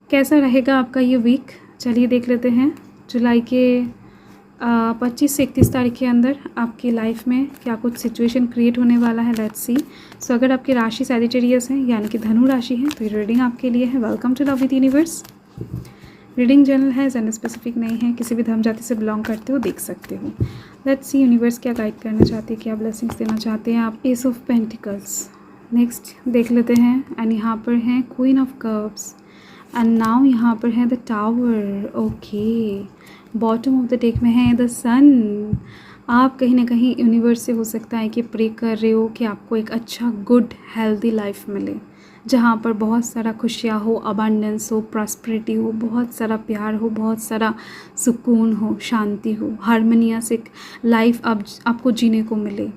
कैसा रहेगा आपका ये वीक, चलिए देख लेते हैं। जुलाई के 25 से 31 तारीख के अंदर आपकी लाइफ में क्या कुछ सिचुएशन क्रिएट होने वाला है, लेट्स सी। सो अगर आपकी राशि सैजिटेरियस है यानी कि धनु राशि है तो ये रीडिंग आपके लिए है। Welcome to love with universe. Reading general है, जेंडर स्पेसिफिक नहीं है, किसी भी धर्म जाति से बिलोंग करते हो, देख सकते हो। लेट्स सी यूनिवर्स क्या गाइड करना चाहते हैं, क्या ब्लेसिंग्स देना चाहते हैं आप। एस ऑफ पेंटिकल्स नेक्स्ट देख लेते हैं। एंड यहाँ पर है queen of cups and now यहाँ पर है the tower. Okay, bottom of the deck में है द सन। आप कहीं ना कहीं यूनिवर्स से हो सकता है कि प्रे कर रहे हो कि आपको एक अच्छा गुड हेल्दी लाइफ मिले, जहाँ पर बहुत सारा खुशियाँ हो, अबंडेंस हो, प्रॉस्पेरिटी हो, बहुत सारा प्यार हो, बहुत सारा सुकून हो, शांति हो, हारमोनियस एक लाइफ अब आपको जीने को मिले।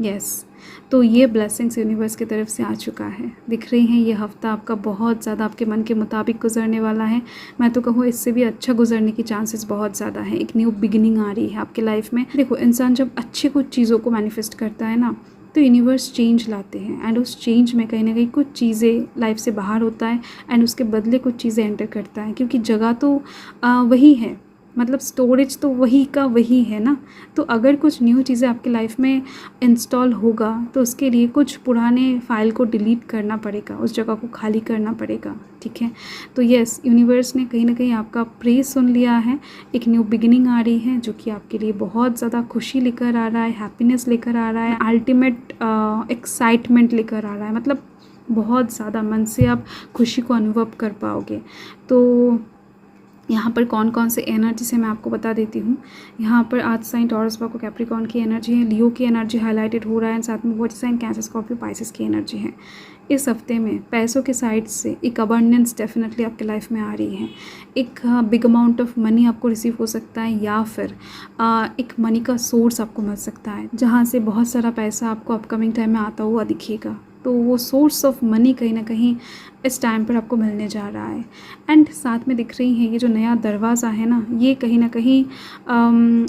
यस, तो ये ब्लेसिंग्स यूनिवर्स की तरफ से आ चुका है। दिख रही हैं ये हफ्ता आपका बहुत ज़्यादा आपके मन के मुताबिक गुजरने वाला है। मैं तो कहूँ इससे भी अच्छा गुजरने की चांसेस बहुत ज़्यादा हैं। एक न्यू बिगिनिंग आ रही है आपके लाइफ में। देखो, इंसान जब अच्छी कुछ चीज़ों को मैनिफेस्ट करता है ना, तो यूनिवर्स चेंज लाते हैं एंड उस चेंज में कहीं ना कहीं कुछ चीज़ें लाइफ से बाहर होता है एंड उसके बदले कुछ चीज़ें एंटर करता है, क्योंकि जगह तो वही है, मतलब स्टोरेज तो वही का वही है ना। तो अगर कुछ न्यू चीज़ें आपकी लाइफ में इंस्टॉल होगा तो उसके लिए कुछ पुराने फाइल को डिलीट करना पड़ेगा, उस जगह को खाली करना पड़ेगा। ठीक है, तो यस, यूनिवर्स ने कहीं ना कहीं आपका प्रे सुन लिया है। एक न्यू बिगिनिंग आ रही है जो कि आपके लिए बहुत ज़्यादा खुशी लेकर आ रहा है, हैप्पीनेस लेकर आ रहा है, अल्टीमेट एक्साइटमेंट लेकर आ रहा है। मतलब बहुत ज़्यादा मन से आप खुशी को अनुभव कर पाओगे। तो यहाँ पर कौन कौन से एनर्जी से मैं आपको बता देती हूँ। यहाँ पर आज साइन टॉरस को कैप्रिकॉर्न की एनर्जी है, लियो की एनर्जी हाईलाइटेड हो रहा है, साथ में water sign Cancer Scorpio Pisces की एनर्जी है। इस हफ्ते में पैसों के साइड से एक अबंडेंस डेफिनेटली आपके लाइफ में आ रही है। एक बिग अमाउंट ऑफ मनी आपको रिसीव हो सकता है, या फिर एक मनी का सोर्स आपको मिल सकता है जहाँ से बहुत सारा पैसा आपको अपकमिंग टाइम में आता हुआ दिखेगा। तो वो सोर्स ऑफ मनी कहीं ना कहीं इस टाइम पर आपको मिलने जा रहा है। एंड साथ में दिख रही है ये जो नया दरवाज़ा है ना, ये कहीं ना कहीं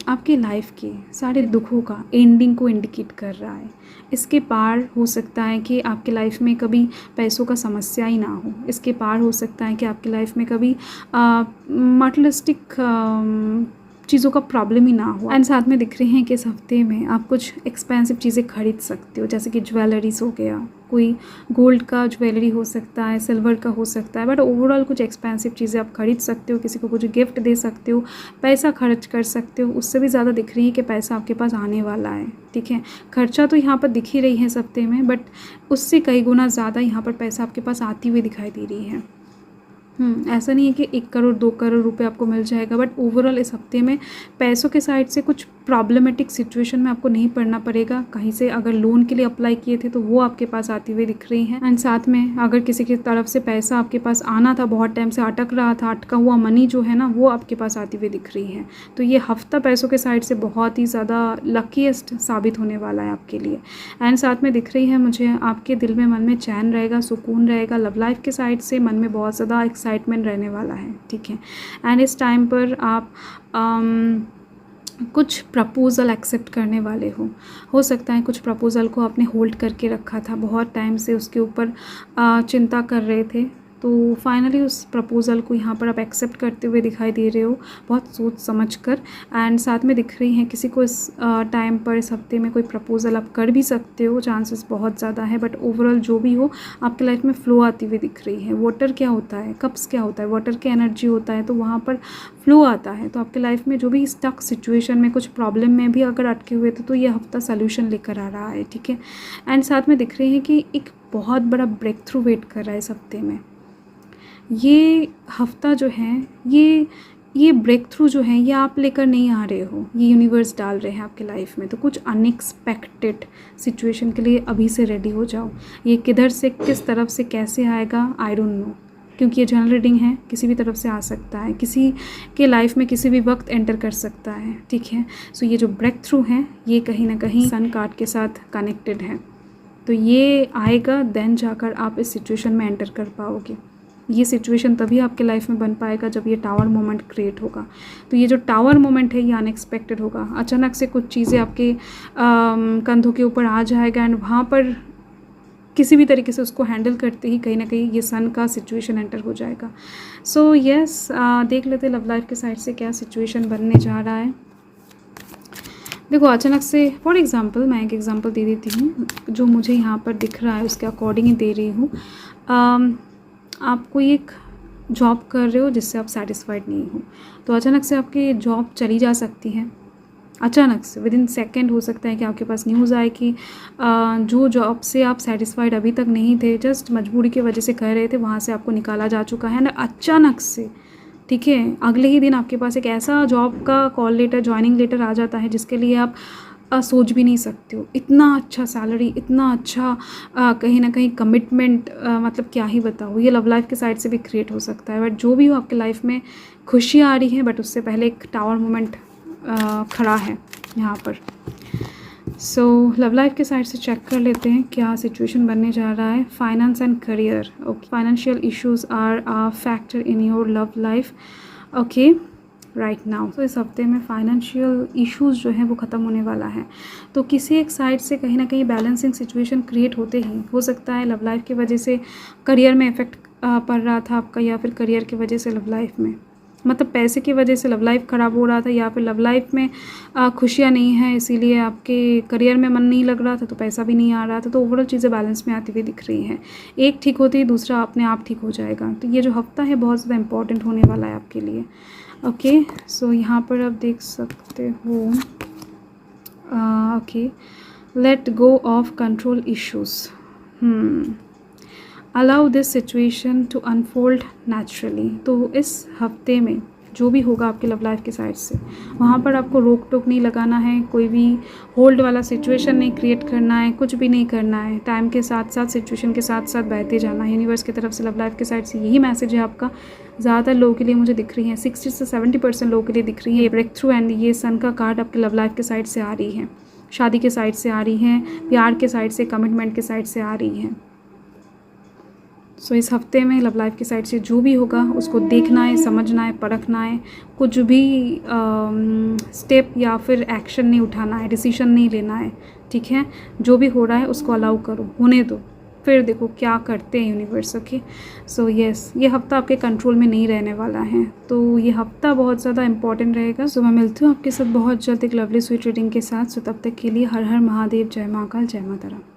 आपकी लाइफ के सारे दुखों का एंडिंग को इंडिकेट कर रहा है। इसके पार हो सकता है कि आपकी लाइफ में कभी पैसों का समस्या ही ना हो। इसके पार हो सकता है कि आपकी लाइफ में कभी मटेरियलिस्टिक चीज़ों का प्रॉब्लम ही ना हो। एंड साथ में दिख रहे हैं कि इस हफ्ते में आप कुछ एक्सपेंसिव चीज़ें खरीद सकते हो, जैसे कि ज्वेलरीज हो गया, कोई गोल्ड का ज्वेलरी हो सकता है, सिल्वर का हो सकता है, बट ओवरऑल कुछ एक्सपेंसिव चीज़ें आप खरीद सकते हो, किसी को कुछ गिफ्ट दे सकते हो, पैसा खर्च कर सकते हो। उससे भी ज़्यादा दिख रही है कि पैसा आपके पास आने वाला है। ठीक है, खर्चा तो यहाँ पर दिख ही रही है इस हफ्ते में, बट उससे कई गुना ज़्यादा यहाँ पर पैसा आपके पास आती हुई दिखाई दे रही है। ऐसा नहीं है कि 1 करोड़ 2 करोड़ रुपए आपको मिल जाएगा, बट ओवरऑल इस हफ्ते में पैसों के साइड से कुछ प्रॉब्लमेटिक सिचुएशन में आपको नहीं पड़ना पड़ेगा। कहीं से अगर लोन के लिए अप्लाई किए थे तो वो आपके पास आती हुई दिख रही हैं। एंड साथ में अगर किसी की तरफ से पैसा आपके पास आना था, बहुत टाइम से अटक रहा था, अटका हुआ मनी जो है ना, वो आपके पास आती हुई दिख रही है। तो ये हफ्ता पैसों के साइड से बहुत ही ज़्यादा लकीएस्ट साबित होने वाला है आपके लिए। एंड साथ में दिख रही है मुझे आपके दिल में मन में चैन रहेगा, सुकून रहेगा। लव लाइफ के साइड से मन में बहुत ज़्यादा एक्साइटमेंट रहने वाला है। ठीक है, एंड इस टाइम पर आप कुछ प्रपोज़ल एक्सेप्ट करने वाले हो सकता है कुछ प्रपोज़ल को आपने होल्ड करके रखा था, बहुत टाइम से उसके ऊपर चिंता कर रहे थे, तो फाइनली उस प्रपोज़ल को यहाँ पर आप एक्सेप्ट करते हुए दिखाई दे रहे हो, बहुत सोच समझ कर। एंड साथ में दिख रही हैं किसी को इस टाइम पर, इस हफ्ते में कोई प्रपोज़ल आप कर भी सकते हो, चांसेस बहुत ज़्यादा है। बट ओवरऑल जो भी हो आपकी लाइफ में फ़्लो आती हुई दिख रही है। वाटर क्या होता है, कप्स क्या होता है, वाटर की एनर्जी होता है, तो वहाँ पर फ्लो आता है। तो आपके लाइफ में जो भी स्टक सिचुएशन में, कुछ प्रॉब्लम में भी अगर अटके हुए थे, तो ये हफ्ता सोल्यूशन लेकर आ रहा है। ठीक है, एंड साथ में दिख रही है कि एक बहुत बड़ा ब्रेक थ्रू वेट कर रहा है इस हफ्ते में। ये हफ्ता जो है, ये ब्रेक थ्रू जो है, ये आप लेकर नहीं आ रहे हो, ये यूनिवर्स डाल रहे हैं आपके लाइफ में। तो कुछ अनएक्सपेक्टेड सिचुएशन के लिए अभी से रेडी हो जाओ। ये किधर से, किस तरफ से, कैसे आएगा, आई डोंट नो, क्योंकि ये जनरल रीडिंग है, किसी भी तरफ से आ सकता है, किसी के लाइफ में किसी भी वक्त एंटर कर सकता है। ठीक है, सो ये जो ब्रेक थ्रू है, ये कहीं ना कहीं सन कार्ड के साथ कनेक्टेड है। तो ये आएगा, देन जाकर आप इस सिचुएशन में एंटर कर पाओगे। ये सिचुएशन तभी आपके लाइफ में बन पाएगा जब ये टावर मोमेंट क्रिएट होगा। तो ये जो टावर मोमेंट है, ये अनएक्सपेक्टेड होगा। अचानक से कुछ चीज़ें आपके कंधों के ऊपर आ जाएगा एंड वहाँ पर किसी भी तरीके से उसको हैंडल करते ही कहीं ना कहीं ये सन का सिचुएशन एंटर हो जाएगा। सो यस, देख लेते लव लाइफ के साइड से क्या सिचुएशन बनने जा रहा है। देखो अचानक से, फॉर एग्ज़ाम्पल मैं एक एग्ज़ाम्पल दे देती हूँ, जो मुझे यहाँ पर दिख रहा है उसके अकॉर्डिंग ही दे रही हूँ। आप कोई एक जॉब कर रहे हो जिससे आप सेटिस्फाइड नहीं हो, तो अचानक से आपकी जॉब चली जा सकती है। अचानक से विद इन सेकेंड हो सकता है कि आपके पास न्यूज़ आए कि जो जॉब से आप सेटिस्फाइड अभी तक नहीं थे, जस्ट मजबूरी की वजह से कर रहे थे, वहाँ से आपको निकाला जा चुका है ना, अचानक से। ठीक है, अगले ही दिन आपके पास एक ऐसा जॉब का कॉल लेटर, ज्वाइनिंग लेटर आ जाता है जिसके लिए आप सोच भी नहीं सकते हो। इतना अच्छा सैलरी, इतना अच्छा कहीं ना कहीं कमिटमेंट, मतलब क्या ही बताऊँ। ये लव लाइफ के साइड से भी क्रिएट हो सकता है। बट जो भी हो, आपके लाइफ में खुशियाँ आ रही हैं, बट उससे पहले एक टावर मोमेंट खड़ा है यहाँ पर। सो लव लाइफ के साइड से चेक कर लेते हैं क्या सिचुएशन बनने जा रहा है। Finance and career, okay. Financial issues are a factor in your love life, okay, right now. तो इस हफ्ते में फाइनेंशियल इश्यूज जो हैं वो ख़त्म होने वाला है। तो किसी एक साइड से कहीं ना कहीं बैलेंसिंग सिचुएशन क्रिएट होते ही हो सकता है लव लाइफ की वजह से करियर में इफेक्ट पड़ रहा था आपका, या फिर करियर की वजह से लव लाइफ में, मतलब पैसे की वजह से लव लाइफ ख़राब हो रहा था, या फिर लव लाइफ में खुशियाँ नहीं हैं इसीलिए आपके करियर में मन नहीं लग रहा था, तो पैसा भी नहीं आ रहा था। तो ओवरऑल चीज़ें बैलेंस में आती हुई दिख रही हैं। एक ठीक होती है, दूसरा अपने आप ठीक हो जाएगा। तो ये जो हफ्ता है बहुत ज़्यादा इंपॉर्टेंट होने वाला है आपके लिए, ओके। सो यहाँ पर आप देख सकते हो, okay, let go of control issues, allow this situation to unfold naturally. तो इस हफ्ते में जो भी होगा आपके लव लाइफ के साइड से, वहाँ पर आपको रोक टोक नहीं लगाना है, कोई भी होल्ड वाला सिचुएशन नहीं क्रिएट करना है, कुछ भी नहीं करना है। टाइम के साथ साथ, सिचुएशन के साथ साथ बहते जाना है। यूनिवर्स की तरफ से लव लाइफ के साइड से यही मैसेज है आपका। ज़्यादातर लोगों के लिए मुझे दिख रही है, 60 से 70% लोगों के लिए दिख रही है ये ब्रेक थ्रू एंड ये सन का कार्ड आपके लव लाइफ के साइड से आ रही है, शादी के साइड से आ रही है, प्यार के साइड से, कमिटमेंट के साइड से आ रही है। सो इस हफ्ते में लव लाइफ की साइड से जो भी होगा उसको देखना है, समझना है, परखना है। कुछ भी स्टेप या फिर एक्शन नहीं उठाना है, डिसीजन नहीं लेना है, ठीक है। जो भी हो रहा है उसको अलाउ करो, होने दो, फिर देखो क्या करते हैं यूनिवर्स, ओके। सो यस, ये हफ्ता आपके कंट्रोल में नहीं रहने वाला है, तो ये हफ्ता बहुत ज़्यादा इंपॉर्टेंट रहेगा। सो मैं मिलती हूँ आपके साथ बहुत जल्द एक लवली स्वीट रीडिंग के साथ। सो तब तक के लिए हर हर महादेव, जय महाकाल, जय माता रानी।